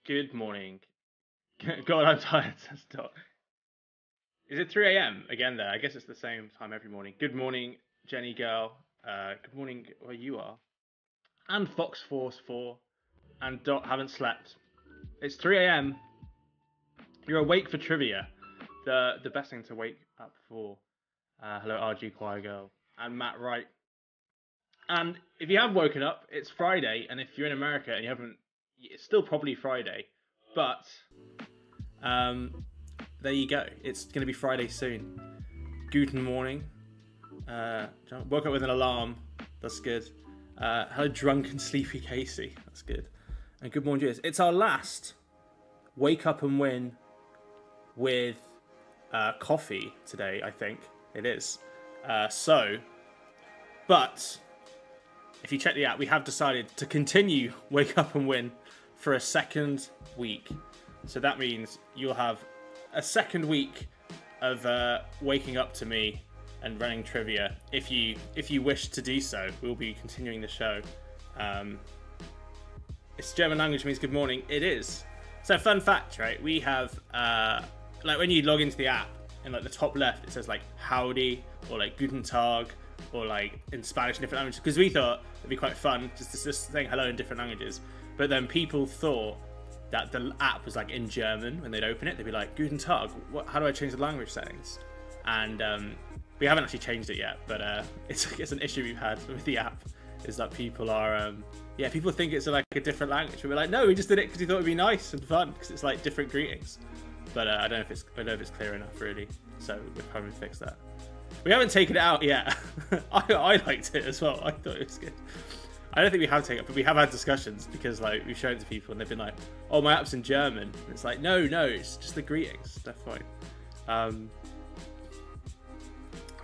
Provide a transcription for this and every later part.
Good morning. God, I'm tired. Stop. Is it 3 a.m. again there? I guess it's the same time every morning. Good morning, Jenny girl. Good morning where you are. And Fox Force 4. And Dot haven't slept. It's 3 a.m. You're awake for trivia. The best thing to wake up for. Hello, RG Choir Girl. And Matt Wright. And if you have woken up, it's Friday. And if you're in America and you haven't, it's still probably Friday. But there you go. It's going to be Friday soon. Guten morning. Woke up with an alarm. That's good. Hello, drunk and sleepy Casey. That's good. And good morning, Julius. It's our last wake up and win with coffee today, I think. It is. But if you check the app, we have decided to continue wake up and win for a second week. So that means you'll have a second week of waking up to me and running trivia. If you wish to do so, we'll be continuing the show. It's German language means good morning. It is. So fun fact, right? We have like when you log into the app, in like the top left, it says like howdy or like guten tag or like in Spanish and different languages. Because we thought it'd be quite fun just saying hello in different languages. But then people thought that the app was like in German when they'd open it. They'd be like, Guten Tag, how do I change the language settings? And we haven't actually changed it yet, but it's an issue we've had with the app, is that people are, people think it's like a different language. But we're like, no, we just did it because we thought it'd be nice and fun, because it's like different greetings. But I don't know if it's clear enough, really. So we'll probably fix that. We haven't taken it out yet. I liked it as well. I thought it was good. I don't think we have taken it, but we have had discussions because like we've shown it to people and they've been like, "Oh, my app's in German." And it's like, no, it's just the greetings. That's fine.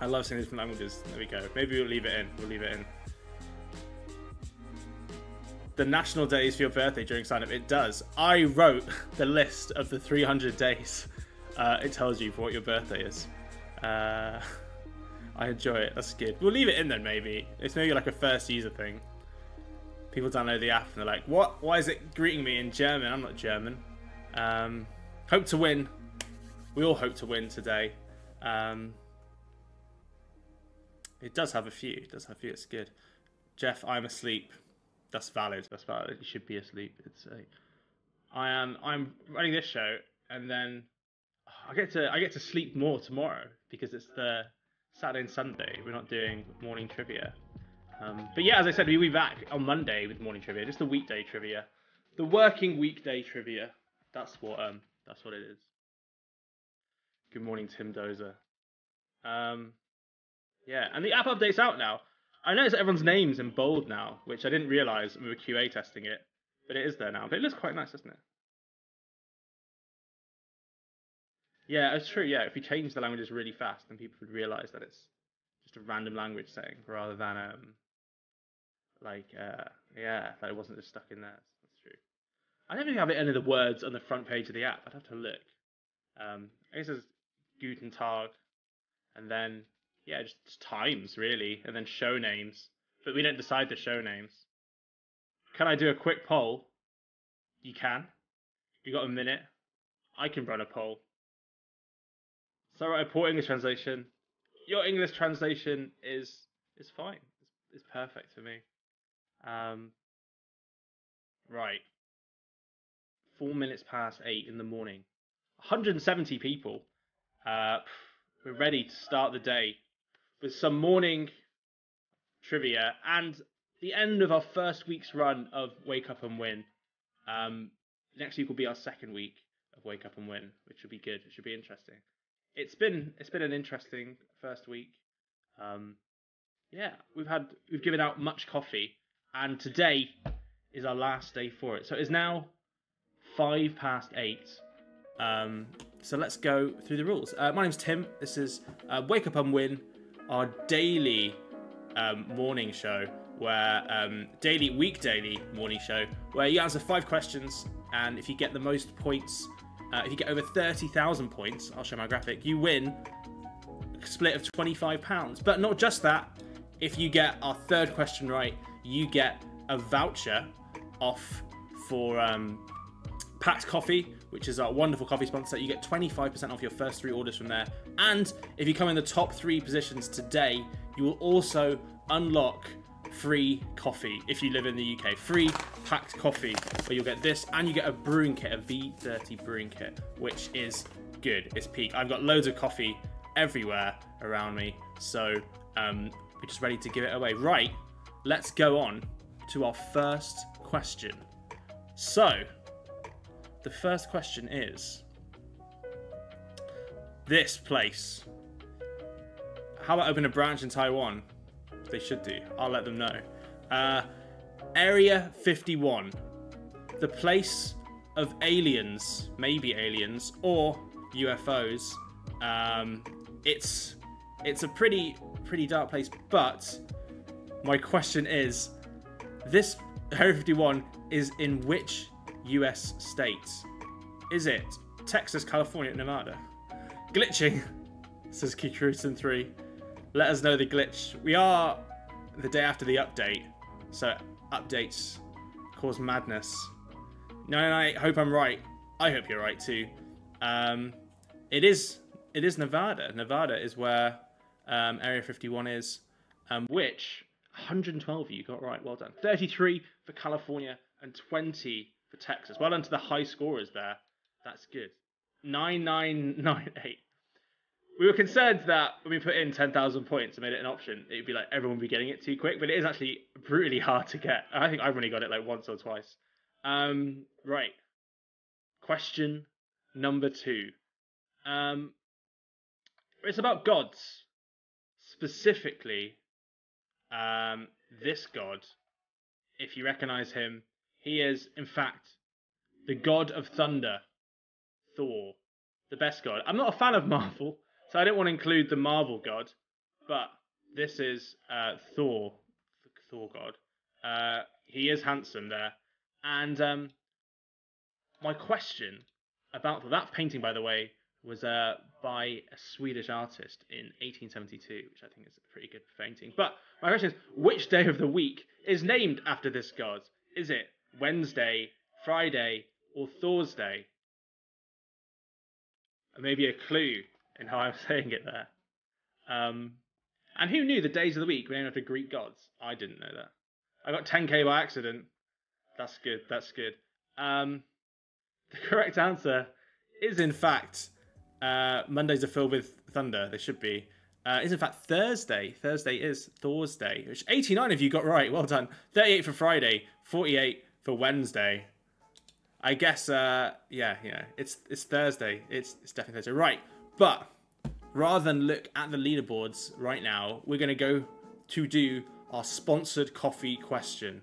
I love seeing different languages. There we go. Maybe we'll leave it in. The national days for your birthday during sign up. It does. I wrote the list of the 300 days. It tells you for what your birthday is. I enjoy it. That's good. We'll leave it in then. Maybe it's maybe like a first user thing. People download the app and they're like, what? Why is it greeting me in German? I'm not German. Hope to win. We all hope to win today. It does have a few. It's good. Jeff, I'm asleep. That's valid. You should be asleep. I'm running this show and then I get to sleep more tomorrow because it's the Saturday and Sunday. We're not doing morning trivia. But yeah, as I said, we'll be back on Monday with morning trivia, just the weekday trivia, the working weekday trivia. That's what it is. Good morning, Tim Dozer. Yeah, and the app update's out now. I noticed everyone's name's in bold now, which I didn't realise when we were QA testing it, but it is there now. But it looks quite nice, doesn't it? Yeah, it's true. Yeah, if we change the languages really fast, then people would realise that it's just a random language setting rather than that it wasn't just stuck in there. That's true. I don't think I have any of the words on the front page of the app. I'd have to look. I guess there's Guten Tag, and then just times really, and then show names. But we don't decide the show names. Can I do a quick poll? You can. You got a minute? I can run a poll. So I poor English translation. Your English translation is fine. It's perfect for me. Right. 4 minutes past 8 in the morning. 170 people. We're ready to start the day with some morning trivia and the end of our first week's run of Wake Up and Win. Next week will be our second week of Wake Up and Win, which will be good. It should be interesting. It's been an interesting first week. We've given out much coffee, and today is our last day for it. So it is now 5 past 8. So let's go through the rules. My name's Tim. This is Wake Up and Win, our daily morning show, where weekdaily morning show, where you answer 5 questions, and if you get the most points, if you get over 30,000 points, I'll show my graphic, you win a split of £25. But not just that, if you get our third question right, you get a voucher off for Packed Coffee, which is our wonderful coffee sponsor. You get 25% off your first 3 orders from there. And if you come in the top 3 positions today, you will also unlock free coffee if you live in the UK. Free packed coffee, where you'll get this, and you get a brewing kit, a V30 brewing kit, which is good. It's peak. I've got loads of coffee everywhere around me, so we're just ready to give it away. Right, let's go on to our first question. So, the first question is, this place, how about open a branch in Taiwan? They should do. I'll let them know. Area 51, the place of aliens, maybe aliens, or UFOs. It's a pretty dark place, but my question is, this Area 51 is in which US states? Is it Texas, California, Nevada? Glitching, says Kikruton3. Let us know the glitch. We are the day after the update, so updates cause madness. No, I hope I'm right. I hope you're right too. It is Nevada. Nevada is where Area 51 is, which 112 of you got right. Well done. 33 for California and 20 for Texas. Well done to the high scorers there. That's good. 9998. We were concerned that when we put in 10,000 points and made it an option, it would be like everyone would be getting it too quick, but it is actually brutally hard to get. I think I've only got it like once or twice. Right. Question number 2. It's about gods. Specifically, this god. If you recognize him, he is, in fact, the god of thunder, Thor, the best god. I'm not a fan of Marvel, so I don't want to include the Marvel god, but this is Thor god. He is handsome there. And my question about that painting, by the way, was by a Swedish artist in 1872, which I think is a pretty good painting. But my question is, which day of the week is named after this god? Is it Wednesday, Friday, or Thursday? Maybe a clue in how I'm saying it there. And who knew the days of the week were named after Greek gods? I didn't know that. I got 10k by accident. That's good, that's good. The correct answer is, in fact, Mondays are filled with thunder. They should be. Is in fact Thursday. Thursday is Thursday, which 89 of you got right. Well done. 38 for Friday, 48 for Wednesday. I guess, yeah, it's Thursday. It's definitely Thursday. Right, but rather than look at the leaderboards right now, we're going to go to do our sponsored coffee question.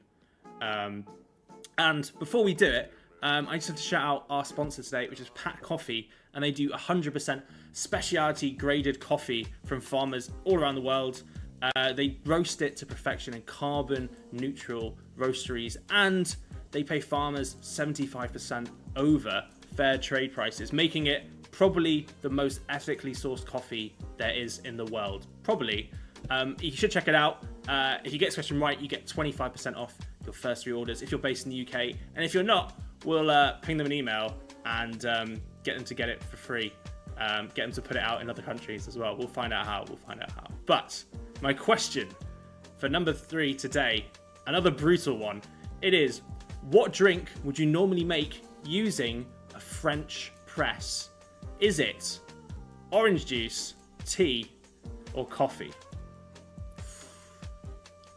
And before we do it, I just have to shout out our sponsor today, which is Packed Coffee, and they do 100% specialty graded coffee from farmers all around the world. They roast it to perfection in carbon neutral roasteries, and they pay farmers 75% over fair trade prices, making it probably the most ethically sourced coffee there is in the world. Probably. You should check it out. If you get this question right, you get 25% off your first 3 orders if you're based in the UK. And if you're not, we'll ping them an email and get them to get it for free. Get them to put it out in other countries as well. We'll find out how. But my question for number 3 today, another brutal one. It is, what drink would you normally make using a French press? Is it orange juice, tea, or coffee?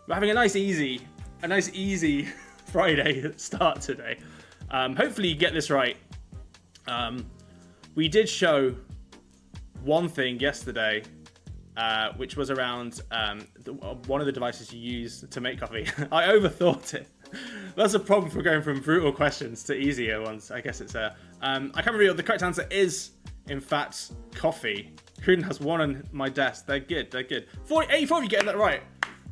We're having a nice easy Friday start today. Hopefully you get this right. We did show one thing yesterday, which was around one of the devices you use to make coffee. I overthought it. That's a problem for going from brutal questions to easier ones. I guess it's I can't reveal. The correct answer is, in fact, coffee. Cruden has one on my desk. They're good. 84 you getting that right.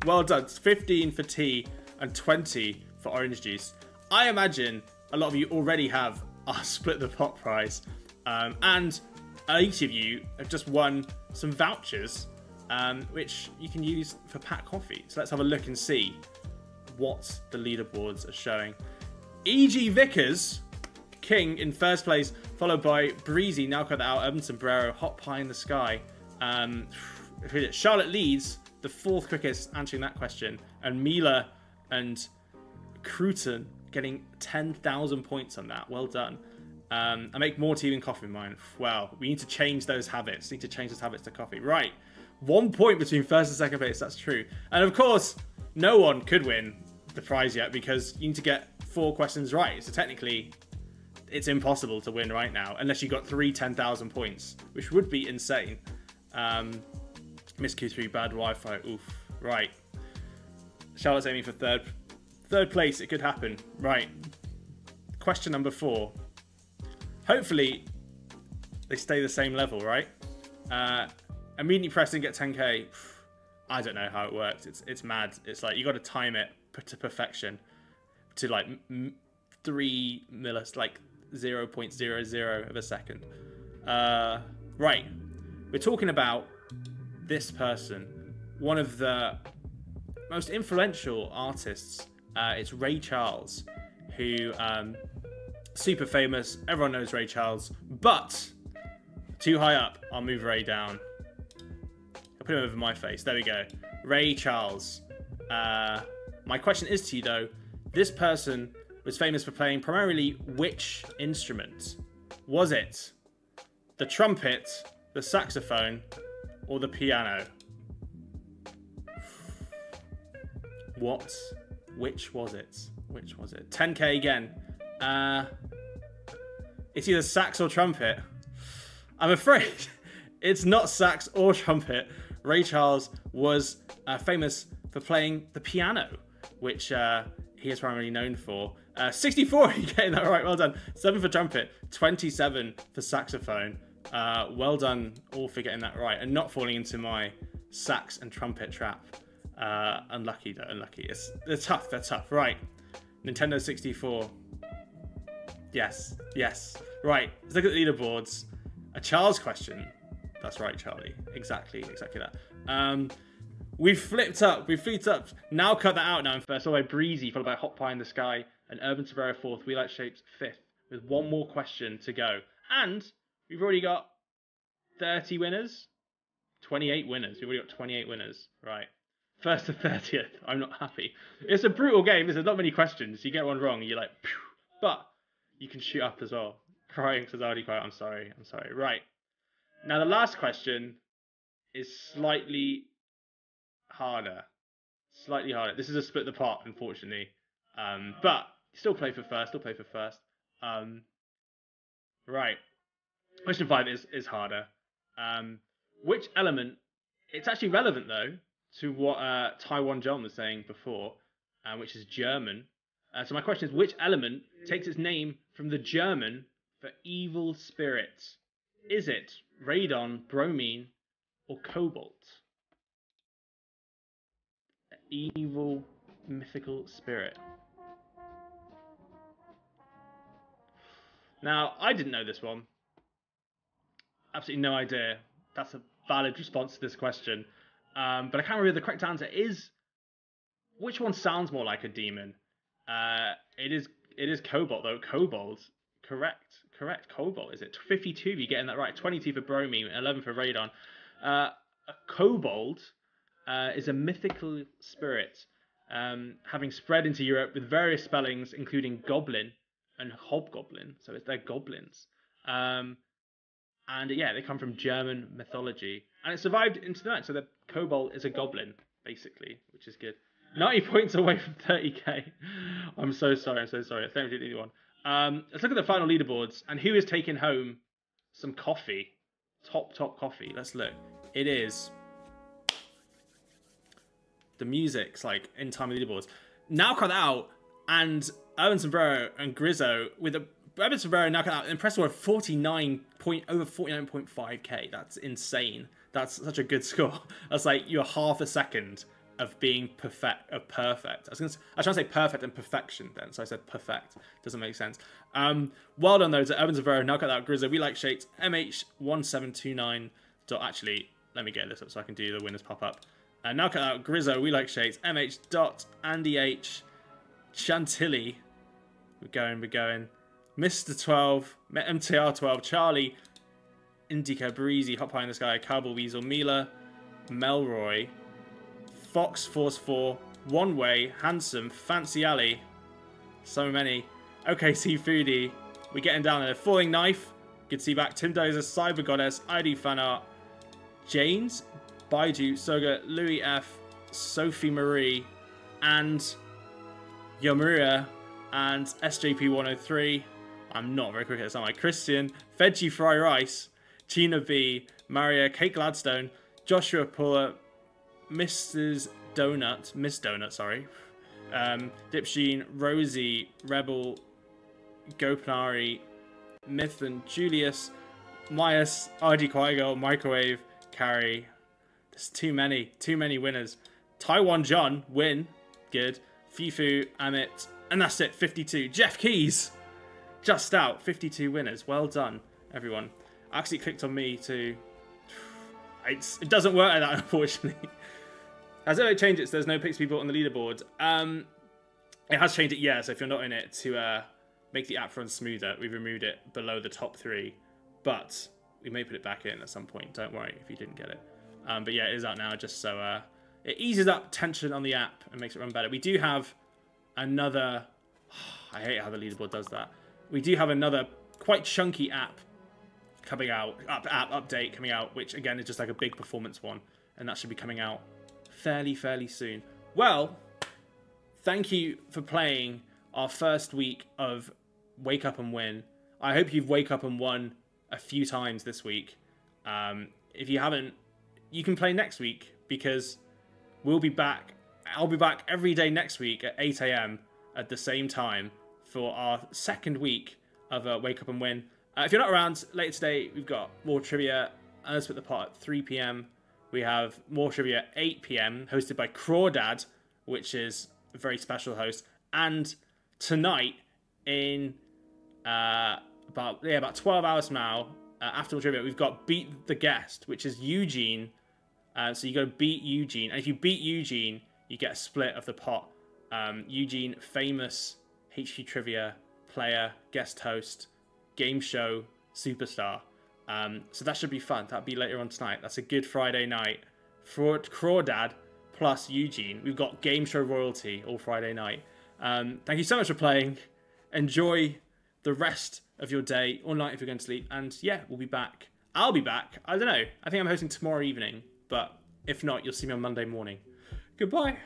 Well done. 15 for tea and 20 for orange juice. I imagine a lot of you already have our Split the Pot prize. And each of you have just won some vouchers, which you can use for Packed Coffee. So let's have a look and see what the leaderboards are showing. E.G. Vickers King in first place, followed by Breezy, now cut that out, Urban Sombrero, Hot Pie in the Sky. Charlotte leads, the 4th quickest answering that question, and Mila and Cruton getting 10,000 points on that. Well done. I make more tea than coffee in mine. Wow, we need to change those habits. Need to change those habits to coffee. Right, 1 point between first and second place. That's true. And of course, no one could win the prize yet because you need to get 4 questions right. So technically, it's impossible to win right now unless you got 10,000 points, which would be insane. Miss Q3, bad Wi-Fi. Oof. Right. Charlotte's aiming for third place. It could happen. Right. Question number 4. Hopefully, they stay the same level, right? Immediately press and get 10k. I don't know how it works. It's mad. It's like you got to time it to perfection, to like 3 millis, like 0.00 of a second. Right. We're talking about this person, one of the most influential artists. It's Ray Charles, who super famous. Everyone knows Ray Charles, but too high up. I'll move Ray down. I'll put him over my face. There we go. Ray Charles. My question is to you though. This person was famous for playing primarily which instrument? Was it the trumpet, the saxophone, or the piano? What? Which was it? Which was it? 10k again. It's either sax or trumpet. I'm afraid it's not sax or trumpet. Ray Charles was famous for playing the piano, which he is primarily known for. 64, you're getting that right, well done. 7 for trumpet, 27 for saxophone. Well done all for getting that right and not falling into my sax and trumpet trap. Unlucky though, unlucky. They're tough, they're tough. Right, Nintendo 64. Yes, yes. Right, let's look at the leaderboards. A Charles question. That's right, Charlie. Exactly that. We've flipped up. Now cut that out now. First, followed by Breezy, followed by Hot Pie in the Sky, and Urban Sombrero 4th. We Like Shapes 5th, with 1 more question to go. And we've already got 30 winners. 28 winners. We've already got 28 winners. Right. First to 30th. I'm not happy. It's a brutal game. There's not many questions. You get one wrong, you're like, phew. But you can shoot up as well. Crying says already cry. I'm sorry. Right. Now the last question is slightly harder. This is a split the pot, unfortunately. But still play for first. Right. Question 5 is harder. Which element? It's actually relevant though to what Taiwan John was saying before, which is German. So my question is, which element takes its name from the German for evil spirit? Is it radon, bromine, or cobalt? Evil, mythical spirit. Now, I didn't know this one. Absolutely no idea. That's a valid response to this question. But I can't remember the correct answer is. Which one sounds more like a demon? It is cobalt though. Cobalt, correct. Cobalt is it? 52. You're getting that right. 22 for bromine, 11 for radon. A kobold is a mythical spirit, having spread into Europe with various spellings, including goblin and hobgoblin. So they're goblins. And yeah, they come from German mythology, and it survived into the night. So the kobold is a goblin, basically, which is good. 90 points away from 30k. I'm so sorry. I think I did anyone. Let's look at the final leaderboards and who is taking home some coffee. Top coffee. Let's look. It is the music's like in time of leaderboards. Now cut out and Urban Sombrero and Grizzo with a Urban Sombrero now cut out impressive over 49.5k. That's insane. That's such a good score. That's like you're half a second of being perfect. I was trying to say perfect and perfection then, so I said perfect. Doesn't make sense. Well done though to Urban Sombrero. Now cut out Grizzo. We Like Shapes. MH1729. Actually, let me get this up so I can do the winners pop up. Now cut out Grizzo. We Like Shapes. MH. Andy H. Chantilly. We're going. Mr. 12, MTR 12, Charlie, Indica, Breezy, Hot Pie in the Sky, Cowboy Weasel, Mila, Melroy, Fox Force 4, One Way, Handsome, Fancy Alley. So many. OKC Foodie. We're getting down there. Falling Knife. Good to see you back. Tim Dozer, Cyber Goddess, ID Fanart, Janes, Baiju, Soga, Louis F, Sophie Marie, and Yomuria, and SJP103. I'm not very quick at this, am I? Christian, Veggie Fry Rice, Gina B, Maria, Kate Gladstone, Joshua Paula, Mrs. Donut, Miss Donut, sorry. Dipsheen, Rosie, Rebel, Gopinari, Mythan, Julius, Myas, RG Quaigo, Microwave, Carrie. There's too many winners. Taiwan John, win, good. Fifu, Amit, and that's it, 52. Jeff Keys, just out, 52 winners. Well done, everyone. I actually clicked on me to... It doesn't work like that, unfortunately. Has it changed it so there's no Pix people on the leaderboard? It has changed it, yeah, so if you're not in it, to make the app run smoother, we've removed it below the top 3. But we may put it back in at some point, don't worry if you didn't get it. But yeah, it is out now, just so it eases up tension on the app and makes it run better. We do have another... I hate how the leaderboard does that. We do have another quite chunky app coming out, app update coming out, which again is just like a big performance one, and that should be coming out fairly soon. Well, thank you for playing our first week of Wake Up and Win. I hope you've Wake Up and won a few times this week. If you haven't, you can play next week, because we'll be back. I'll be back every day next week at 8 AM at the same time for our second week of Wake Up and Win. If you're not around later today, we've got more trivia. Let's put the pot at 3 PM. We have more trivia at 8 PM, hosted by Crawdad, which is a very special host. And tonight, in about 12 hours from now, after trivia, we've got Beat the Guest, which is Eugene. So you got to beat Eugene, and if you beat Eugene, you get a split of the pot. Eugene, famous HQ Trivia player, guest host, game show superstar. So that should be fun. That'll be later on tonight. That's a good Friday night. For Crawdad plus Eugene, we've got game show royalty all Friday night. Thank you so much for playing. Enjoy the rest of your day or night if you're going to sleep. And yeah, we'll be back. I'll be back. I don't know. I think I'm hosting tomorrow evening. But if not, you'll see me on Monday morning. Goodbye.